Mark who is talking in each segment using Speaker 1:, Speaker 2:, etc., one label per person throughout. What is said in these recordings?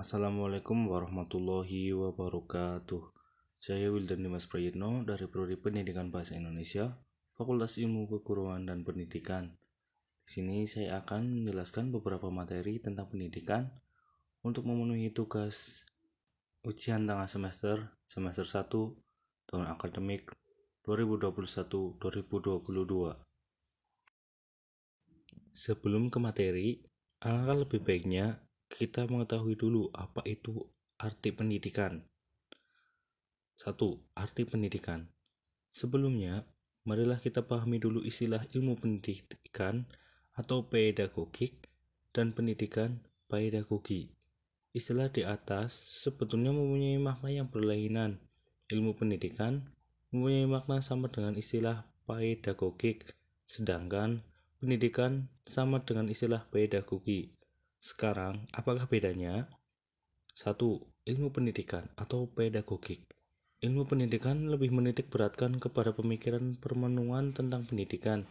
Speaker 1: Assalamualaikum warahmatullahi wabarakatuh. Saya Wildan Dimas Prayitno dari Prodi Pendidikan Bahasa Indonesia, Fakultas Ilmu Keguruan dan Pendidikan. Di sini saya akan menjelaskan beberapa materi tentang pendidikan untuk memenuhi tugas ujian tengah semester 1 tahun akademik 2021-2022. Sebelum ke materi, alangkah lebih baiknya kita mengetahui dulu apa itu arti pendidikan. 1. Arti pendidikan. Sebelumnya, marilah kita pahami dulu istilah ilmu pendidikan atau pedagogik dan pendidikan pedagogi. Istilah di atas sebetulnya mempunyai makna yang berlainan. Ilmu pendidikan mempunyai makna sama dengan istilah pedagogik, sedangkan pendidikan sama dengan istilah pedagogi. Sekarang, apakah bedanya? 1. Ilmu pendidikan atau pedagogik. Ilmu pendidikan lebih menitik beratkan kepada pemikiran permenuhan tentang pendidikan.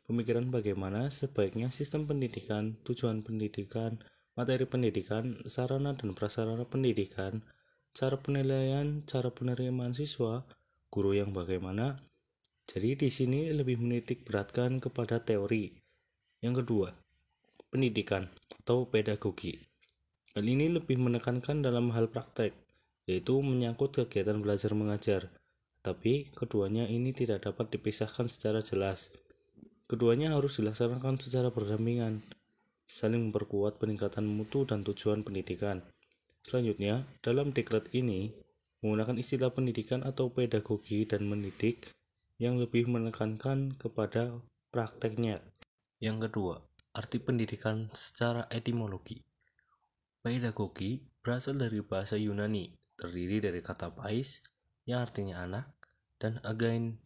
Speaker 1: Pemikiran bagaimana sebaiknya sistem pendidikan, tujuan pendidikan, materi pendidikan, sarana dan prasarana pendidikan, cara penilaian, cara penerimaan siswa, guru yang bagaimana. Jadi di sini lebih menitik beratkan kepada teori. Yang kedua, pendidikan atau pedagogi. Hal ini lebih menekankan dalam hal praktek, yaitu menyangkut kegiatan belajar mengajar. Tapi keduanya ini tidak dapat dipisahkan secara jelas. Keduanya harus dilaksanakan secara berdampingan, saling memperkuat peningkatan mutu dan tujuan pendidikan. Selanjutnya, dalam dekret ini menggunakan istilah pendidikan atau pedagogi dan mendidik yang lebih menekankan kepada prakteknya. Yang kedua, arti pendidikan secara etimologi. Pedagogi berasal dari bahasa Yunani, terdiri dari kata pais yang artinya anak dan again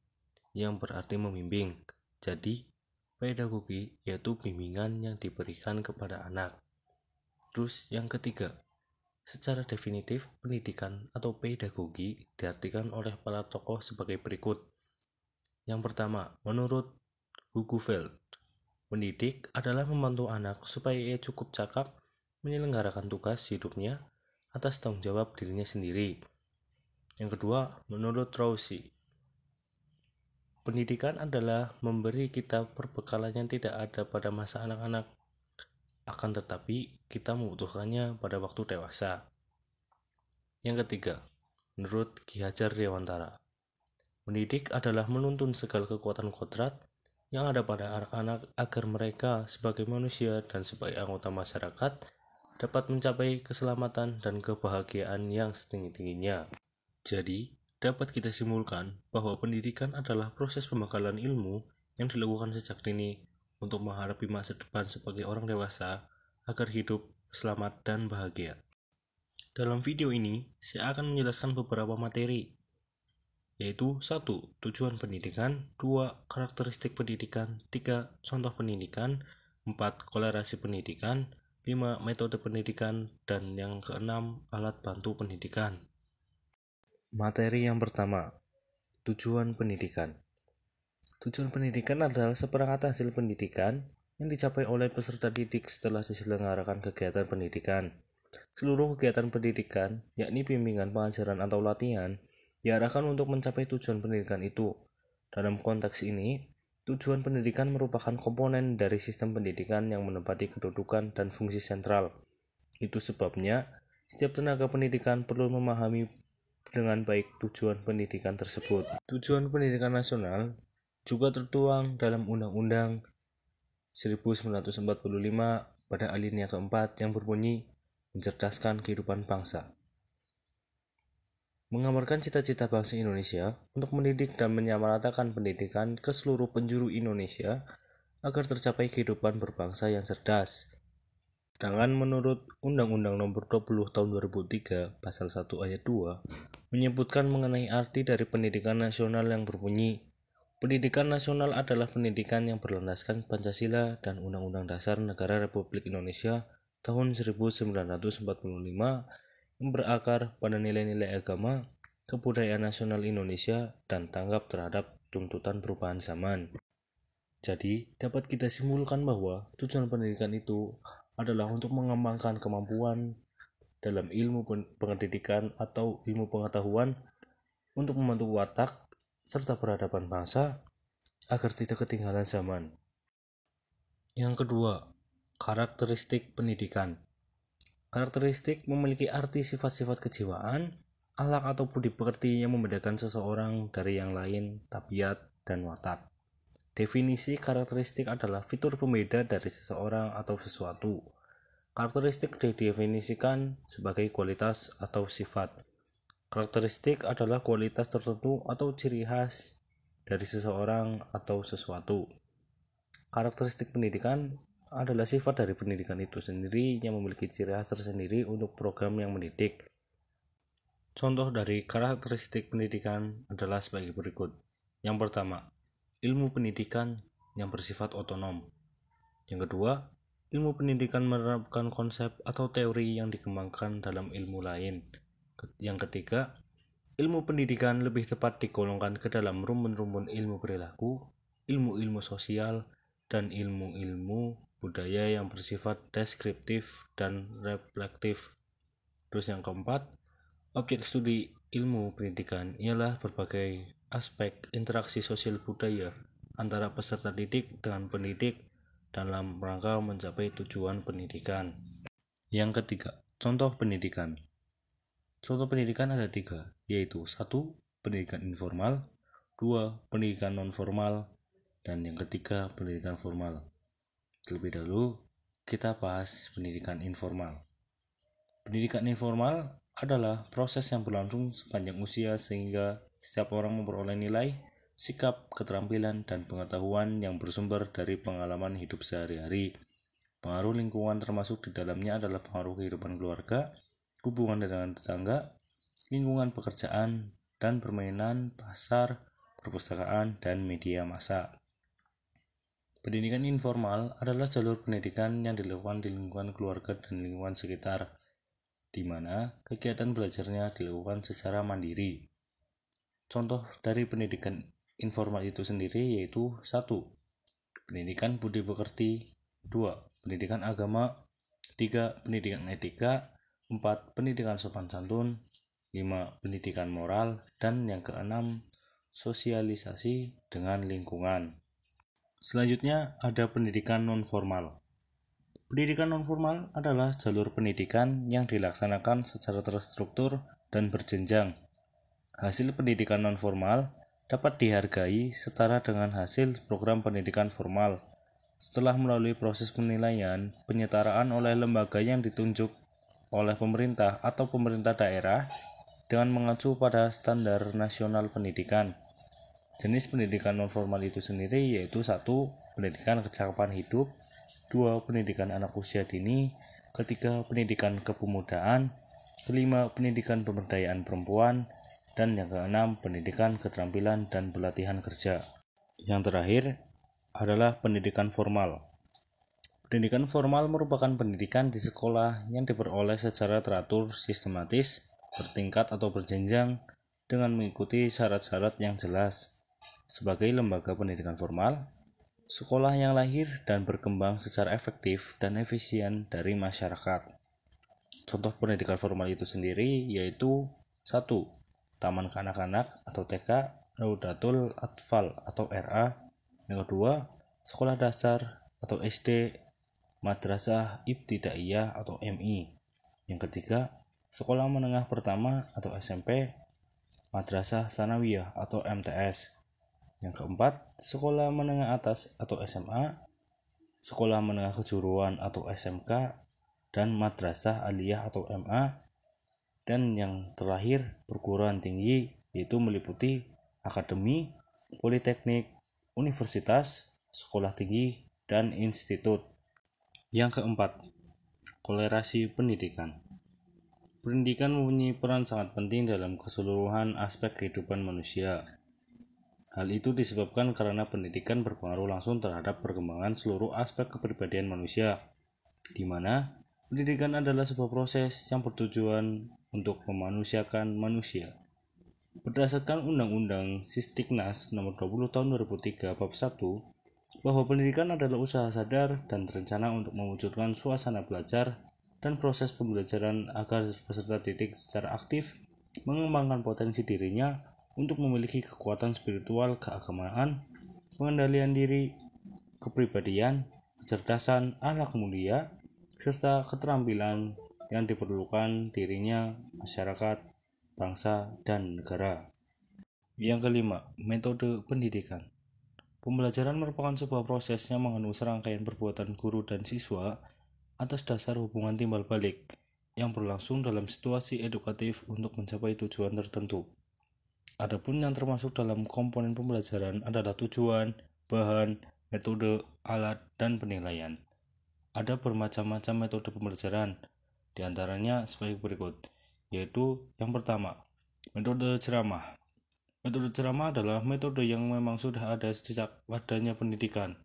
Speaker 1: yang berarti membimbing. Jadi, pedagogi yaitu bimbingan yang diberikan kepada anak. Terus yang ketiga, secara definitif pendidikan atau pedagogi diartikan oleh para tokoh sebagai berikut. Yang pertama, menurut Hugeveld, mendidik adalah membantu anak supaya ia cukup cakap menyelenggarakan tugas hidupnya atas tanggung jawab dirinya sendiri. Yang kedua, menurut Rawsi, pendidikan adalah memberi kita perbekalan yang tidak ada pada masa anak-anak, akan tetapi kita membutuhkannya pada waktu dewasa. Yang ketiga, menurut Ki Hajar Dewantara, mendidik adalah menuntun segala kekuatan kodrat yang ada pada anak-anak agar mereka sebagai manusia dan sebagai anggota masyarakat dapat mencapai keselamatan dan kebahagiaan yang setinggi-tingginya. Jadi, dapat kita simpulkan bahwa pendidikan adalah proses pembekalan ilmu yang dilakukan sejak dini untuk menghadapi masa depan sebagai orang dewasa agar hidup selamat dan bahagia. Dalam video ini, saya akan menjelaskan beberapa materi, yaitu 1. Tujuan pendidikan, 2. Karakteristik pendidikan, 3. Contoh pendidikan, 4. Kolerasi pendidikan, 5. Metode pendidikan, dan yang keenam, alat bantu pendidikan. Materi yang pertama, tujuan pendidikan. Tujuan pendidikan adalah seperangkat hasil pendidikan yang dicapai oleh peserta didik setelah diselenggarakan kegiatan pendidikan. Seluruh kegiatan pendidikan, yakni bimbingan, pengajaran, atau latihan, diarahkan untuk mencapai tujuan pendidikan itu. Dalam konteks ini, tujuan pendidikan merupakan komponen dari sistem pendidikan yang menempati kedudukan dan fungsi sentral. Itu sebabnya, setiap tenaga pendidikan perlu memahami dengan baik tujuan pendidikan tersebut. Tujuan pendidikan nasional juga tertuang dalam Undang-Undang 1945 pada alinea keempat yang berbunyi mencerdaskan kehidupan bangsa. Menggambarkan cita-cita bangsa Indonesia untuk mendidik dan menyamaratakan pendidikan ke seluruh penjuru Indonesia agar tercapai kehidupan berbangsa yang cerdas. Sedangkan menurut Undang-Undang Nomor 20 Tahun 2003 Pasal 1 Ayat 2 menyebutkan mengenai arti dari pendidikan nasional yang berbunyi, pendidikan nasional adalah pendidikan yang berlandaskan Pancasila dan Undang-Undang Dasar Negara Republik Indonesia tahun 1945 yang berakar pada nilai-nilai agama, kebudayaan nasional Indonesia, dan tanggap terhadap tuntutan perubahan zaman. Jadi, dapat kita simpulkan bahwa tujuan pendidikan itu adalah untuk mengembangkan kemampuan dalam ilmu pendidikan atau ilmu pengetahuan untuk membentuk watak serta peradaban bangsa agar tidak ketinggalan zaman. Yang kedua, karakteristik pendidikan. Karakteristik memiliki arti sifat-sifat kejiwaan, akhlak atau budi pekerti yang membedakan seseorang dari yang lain, tabiat, dan watak. Definisi karakteristik adalah fitur pembeda dari seseorang atau sesuatu. Karakteristik didefinisikan sebagai kualitas atau sifat. Karakteristik adalah kualitas tertentu atau ciri khas dari seseorang atau sesuatu. Karakteristik pendidikan adalah sifat dari pendidikan itu sendiri yang memiliki ciri khas tersendiri untuk program yang mendidik. Contoh dari karakteristik pendidikan adalah sebagai berikut. Yang pertama, ilmu pendidikan yang bersifat otonom. Yang kedua, ilmu pendidikan menerapkan konsep atau teori yang dikembangkan dalam ilmu lain. Yang ketiga, ilmu pendidikan lebih tepat digolongkan ke dalam rumpun-rumpun ilmu perilaku, ilmu-ilmu sosial, dan ilmu-ilmu budaya yang bersifat deskriptif dan reflektif. Terus yang keempat, objek studi ilmu pendidikan ialah berbagai aspek interaksi sosial budaya antara peserta didik dengan pendidik dalam rangka mencapai tujuan pendidikan. Yang ketiga, contoh pendidikan. Contoh pendidikan ada 3, yaitu 1. Pendidikan informal, 2. Pendidikan non-formal, dan yang ketiga pendidikan formal. Terlebih dahulu kita bahas pendidikan informal. Pendidikan informal adalah proses yang berlangsung sepanjang usia sehingga setiap orang memperoleh nilai, sikap, keterampilan, dan pengetahuan yang bersumber dari pengalaman hidup sehari-hari. Pengaruh lingkungan termasuk di dalamnya adalah pengaruh kehidupan keluarga, hubungan dengan tetangga, lingkungan pekerjaan, dan permainan, pasar, perpustakaan, dan media massa. Pendidikan informal adalah jalur pendidikan yang dilakukan di lingkungan keluarga dan lingkungan sekitar, di mana kegiatan belajarnya dilakukan secara mandiri. Contoh dari pendidikan informal itu sendiri yaitu 1. Pendidikan budi pekerti, 2. Pendidikan agama, 3. Pendidikan etika, 4. Pendidikan sopan santun, 5. Pendidikan moral, dan yang keenam, sosialisasi dengan lingkungan. Selanjutnya ada pendidikan non-formal. Pendidikan non-formal adalah jalur pendidikan yang dilaksanakan secara terstruktur dan berjenjang. Hasil pendidikan non-formal dapat dihargai setara dengan hasil program pendidikan formal setelah melalui proses penilaian penyetaraan oleh lembaga yang ditunjuk oleh pemerintah atau pemerintah daerah dengan mengacu pada standar nasional pendidikan. Jenis pendidikan non-formal itu sendiri yaitu 1. Pendidikan kecakapan hidup, 2. Pendidikan anak usia dini, 3. Pendidikan kepemudaan, 5. Pendidikan pemberdayaan perempuan, dan yang keenam pendidikan keterampilan dan pelatihan kerja. Yang terakhir adalah pendidikan formal. Pendidikan formal merupakan pendidikan di sekolah yang diperoleh secara teratur, sistematis, bertingkat atau berjenjang dengan mengikuti syarat-syarat yang jelas. Sebagai lembaga pendidikan formal, sekolah yang lahir dan berkembang secara efektif dan efisien dari masyarakat. Contoh pendidikan formal itu sendiri yaitu 1. Taman kanak-kanak atau TK, Raudatul Atfal atau RA. Yang kedua, sekolah dasar atau SD, Madrasah Ibtidaiyah atau MI. Yang ketiga, sekolah menengah pertama atau SMP, Madrasah Sanawiyah atau MTS. Yang keempat, sekolah menengah atas atau SMA, sekolah menengah kejuruan atau SMK, dan madrasah aliyah atau MA. Dan yang terakhir, perguruan tinggi, yaitu meliputi akademi, politeknik, universitas, sekolah tinggi, dan institut. Yang keempat, kolerasi pendidikan. Pendidikan mempunyai peran sangat penting dalam keseluruhan aspek kehidupan manusia. Hal itu disebabkan karena pendidikan berpengaruh langsung terhadap perkembangan seluruh aspek kepribadian manusia, di mana pendidikan adalah sebuah proses yang bertujuan untuk memanusiakan manusia. Berdasarkan Undang-Undang Sistiknas Nomor 20 Tahun 2003 Bab 1, bahwa pendidikan adalah usaha sadar dan terencana untuk mewujudkan suasana belajar dan proses pembelajaran agar peserta didik secara aktif mengembangkan potensi dirinya untuk memiliki kekuatan spiritual, keagamaan, pengendalian diri, kepribadian, kecerdasan, akhlak mulia, serta keterampilan yang diperlukan dirinya, masyarakat, bangsa, dan negara. Yang kelima, metode pendidikan. Pembelajaran merupakan sebuah proses yang mengandung serangkaian perbuatan guru dan siswa atas dasar hubungan timbal balik yang berlangsung dalam situasi edukatif untuk mencapai tujuan tertentu. Adapun yang termasuk dalam komponen pembelajaran adalah tujuan, bahan, metode, alat, dan penilaian. Ada bermacam-macam metode pembelajaran, diantaranya sebagai berikut, yaitu yang pertama, metode ceramah. Metode ceramah adalah metode yang memang sudah ada sejak adanya pendidikan,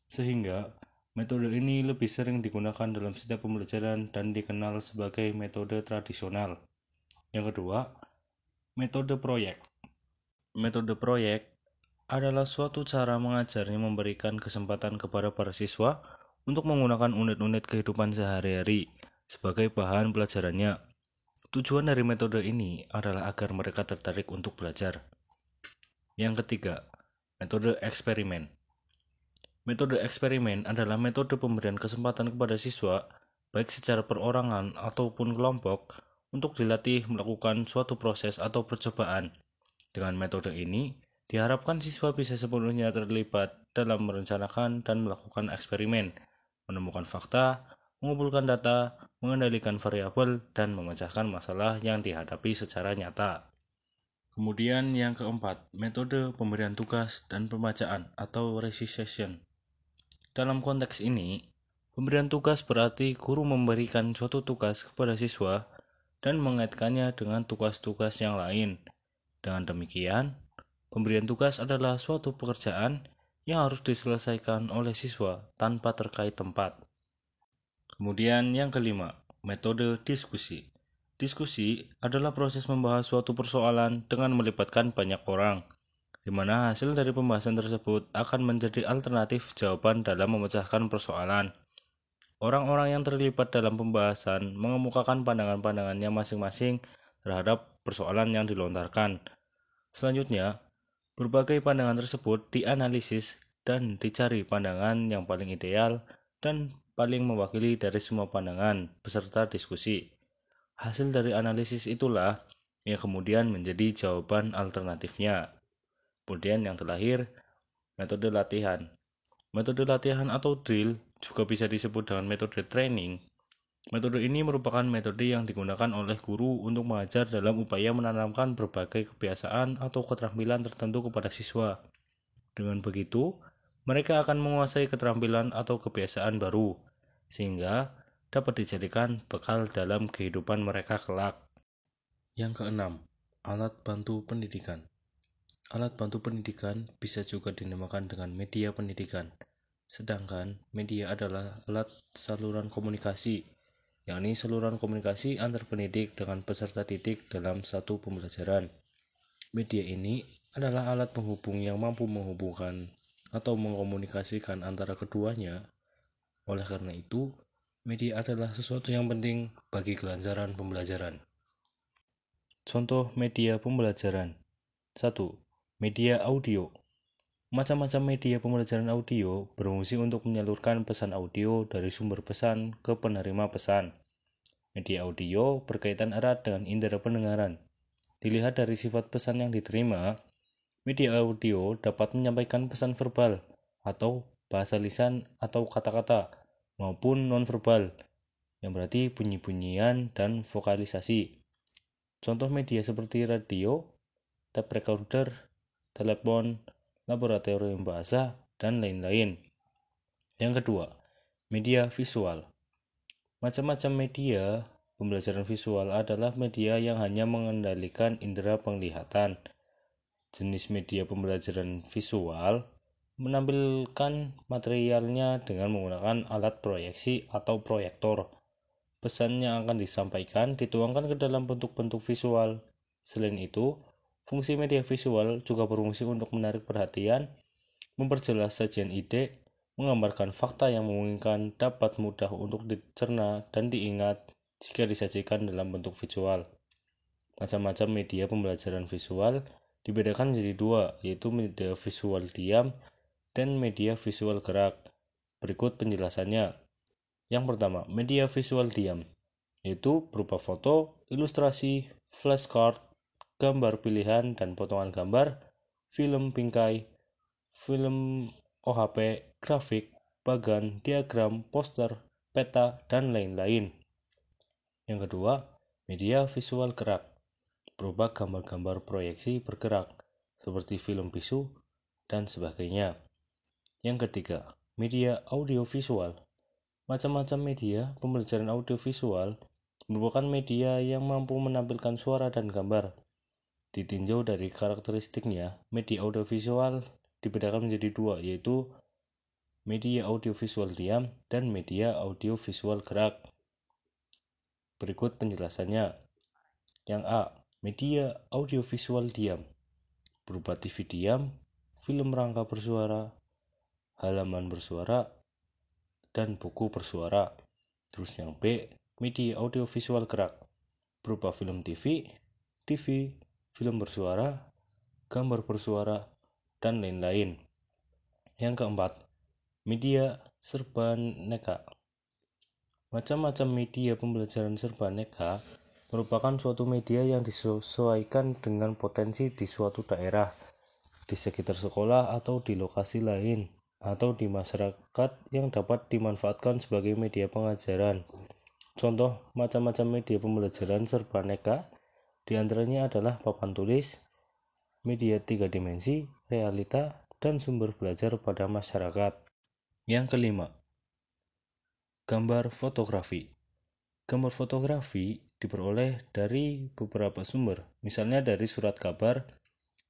Speaker 1: sehingga metode ini lebih sering digunakan dalam setiap pembelajaran dan dikenal sebagai metode tradisional. Yang kedua, metode proyek. Metode proyek adalah suatu cara mengajar yang memberikan kesempatan kepada para siswa untuk menggunakan unit-unit kehidupan sehari-hari sebagai bahan pelajarannya. Tujuan dari metode ini adalah agar mereka tertarik untuk belajar. Yang ketiga, metode eksperimen. Metode eksperimen adalah metode pemberian kesempatan kepada siswa, baik secara perorangan ataupun kelompok, untuk dilatih melakukan suatu proses atau percobaan. Dengan metode ini, diharapkan siswa bisa sepenuhnya terlibat dalam merencanakan dan melakukan eksperimen, menemukan fakta, mengumpulkan data, mengendalikan variabel, dan memecahkan masalah yang dihadapi secara nyata. Kemudian yang keempat, metode pemberian tugas dan pembacaan atau recitation. Dalam konteks ini, pemberian tugas berarti guru memberikan suatu tugas kepada siswa dan mengaitkannya dengan tugas-tugas yang lain. Dengan demikian, pemberian tugas adalah suatu pekerjaan yang harus diselesaikan oleh siswa tanpa terkait tempat. Kemudian yang kelima, metode diskusi. Diskusi adalah proses membahas suatu persoalan dengan melibatkan banyak orang, di mana hasil dari pembahasan tersebut akan menjadi alternatif jawaban dalam memecahkan persoalan. Orang-orang yang terlibat dalam pembahasan mengemukakan pandangan-pandangannya masing-masing terhadap persoalan yang dilontarkan. Selanjutnya, berbagai pandangan tersebut dianalisis dan dicari pandangan yang paling ideal dan paling mewakili dari semua pandangan peserta diskusi. Hasil dari analisis itulah yang kemudian menjadi jawaban alternatifnya. Kemudian yang terakhir, metode latihan. Metode latihan atau drill juga bisa disebut dengan metode training. Metode ini merupakan metode yang digunakan oleh guru untuk mengajar dalam upaya menanamkan berbagai kebiasaan atau keterampilan tertentu kepada siswa. Dengan begitu, mereka akan menguasai keterampilan atau kebiasaan baru, sehingga dapat dijadikan bekal dalam kehidupan mereka kelak. Yang keenam, alat bantu pendidikan. Alat bantu pendidikan bisa juga dinamakan dengan media pendidikan. Sedangkan media adalah alat saluran komunikasi, yakni saluran komunikasi antar pendidik dengan peserta didik dalam satu pembelajaran. Media ini adalah alat penghubung yang mampu menghubungkan atau mengkomunikasikan antara keduanya. Oleh karena itu, media adalah sesuatu yang penting bagi kelancaran pembelajaran. Contoh media pembelajaran. 1. Media audio. Macam-macam media pembelajaran audio berfungsi untuk menyalurkan pesan audio dari sumber pesan ke penerima pesan. Media audio berkaitan erat dengan indera pendengaran. Dilihat dari sifat pesan yang diterima, media audio dapat menyampaikan pesan verbal atau bahasa lisan atau kata-kata maupun nonverbal, yang berarti bunyi-bunyian dan vokalisasi. Contoh media seperti radio, tape recorder, telepon, laboratorium bahasa, dan lain-lain. Yang kedua, media visual. Macam-macam media pembelajaran visual adalah media yang hanya mengendalikan indera penglihatan. Jenis media pembelajaran visual menampilkan materialnya dengan menggunakan alat proyeksi atau proyektor. Pesan yang akan disampaikan dituangkan ke dalam bentuk-bentuk visual. Selain itu, fungsi media visual juga berfungsi untuk menarik perhatian, memperjelas sajian ide, menggambarkan fakta yang memungkinkan dapat mudah untuk dicerna dan diingat jika disajikan dalam bentuk visual. Macam-macam media pembelajaran visual dibedakan menjadi dua, yaitu media visual diam dan media visual gerak. Berikut penjelasannya. Yang pertama, media visual diam, yaitu berupa foto, ilustrasi, flashcard, gambar pilihan dan potongan gambar, film bingkai, film OHP, grafik, bagan, diagram, poster, peta, dan lain-lain. Yang kedua, media visual gerak, berupa gambar-gambar proyeksi bergerak, seperti film bisu, dan sebagainya. Yang ketiga, media audiovisual. Macam-macam media pembelajaran audiovisual merupakan media yang mampu menampilkan suara dan gambar. Ditinjau dari karakteristiknya, media audiovisual dibedakan menjadi dua, yaitu media audiovisual diam dan media audiovisual gerak. Berikut penjelasannya. Yang A, media audiovisual diam, berupa TV diam, film rangka bersuara, halaman bersuara, dan buku bersuara. Terus yang B, media audiovisual gerak, berupa film TV, film bersuara, gambar bersuara, dan lain-lain. Yang keempat, media serbaneka. Macam-macam media pembelajaran serbaneka merupakan suatu media yang disesuaikan dengan potensi di suatu daerah, di sekitar sekolah atau di lokasi lain, atau di masyarakat yang dapat dimanfaatkan sebagai media pengajaran. Contoh macam-macam media pembelajaran serbaneka diantaranya adalah papan tulis, media 3 dimensi, realita, dan sumber belajar pada masyarakat. Yang kelima, gambar fotografi. Gambar fotografi diperoleh dari beberapa sumber, misalnya dari surat kabar,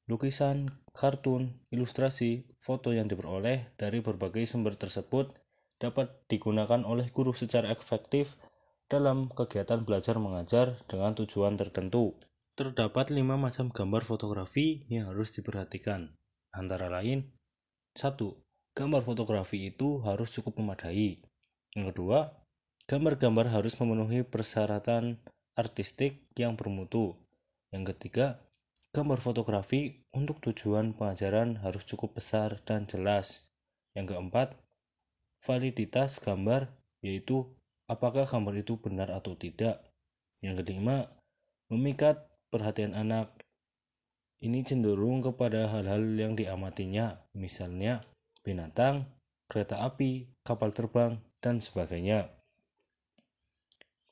Speaker 1: lukisan, kartun, ilustrasi. Foto yang diperoleh dari berbagai sumber tersebut dapat digunakan oleh guru secara efektif dalam kegiatan belajar mengajar dengan tujuan tertentu. Terdapat 5 macam gambar fotografi yang harus diperhatikan. Antara lain, 1. Gambar fotografi itu harus cukup memadai. Yang kedua, gambar-gambar harus memenuhi persyaratan artistik yang bermutu. Yang ketiga, gambar fotografi untuk tujuan pengajaran harus cukup besar dan jelas. Yang keempat, validitas gambar, yaitu apakah gambar itu benar atau tidak. Yang kelima, memikat perhatian anak. Ini cenderung kepada hal-hal yang diamatinya, misalnya binatang, kereta api, kapal terbang, dan sebagainya.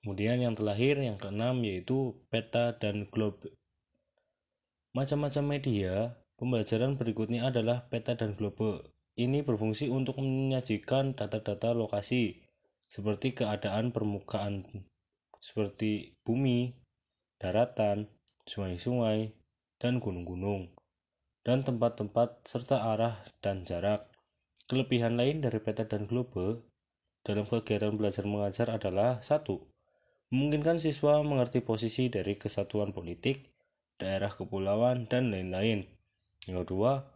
Speaker 1: Kemudian yang terakhir, yang keenam, yaitu peta dan globe. Macam-macam media pembelajaran berikutnya adalah peta dan globe. Ini berfungsi untuk menyajikan data-data lokasi, seperti keadaan permukaan, seperti bumi, daratan, sungai-sungai, dan gunung-gunung, dan tempat-tempat serta arah dan jarak. Kelebihan lain dari peta dan globe dalam kegiatan belajar mengajar adalah 1. Memungkinkan siswa mengerti posisi dari kesatuan politik, daerah kepulauan, dan lain-lain. Yang kedua,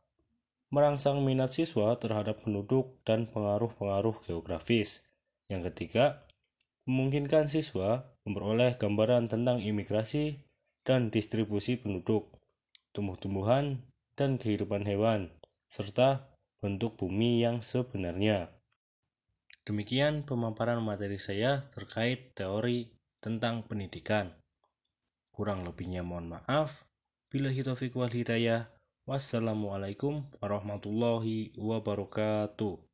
Speaker 1: merangsang minat siswa terhadap penduduk dan pengaruh-pengaruh geografis. Yang ketiga, memungkinkan siswa memperoleh gambaran tentang imigrasi dan distribusi penduduk, tumbuh-tumbuhan, dan kehidupan hewan, serta bentuk bumi yang sebenarnya. Demikian pemaparan materi saya terkait teori tentang pendidikan. Kurang lebihnya mohon maaf. Billahi taufiq wal hidayah. Wassalamualaikum warahmatullahi wabarakatuh.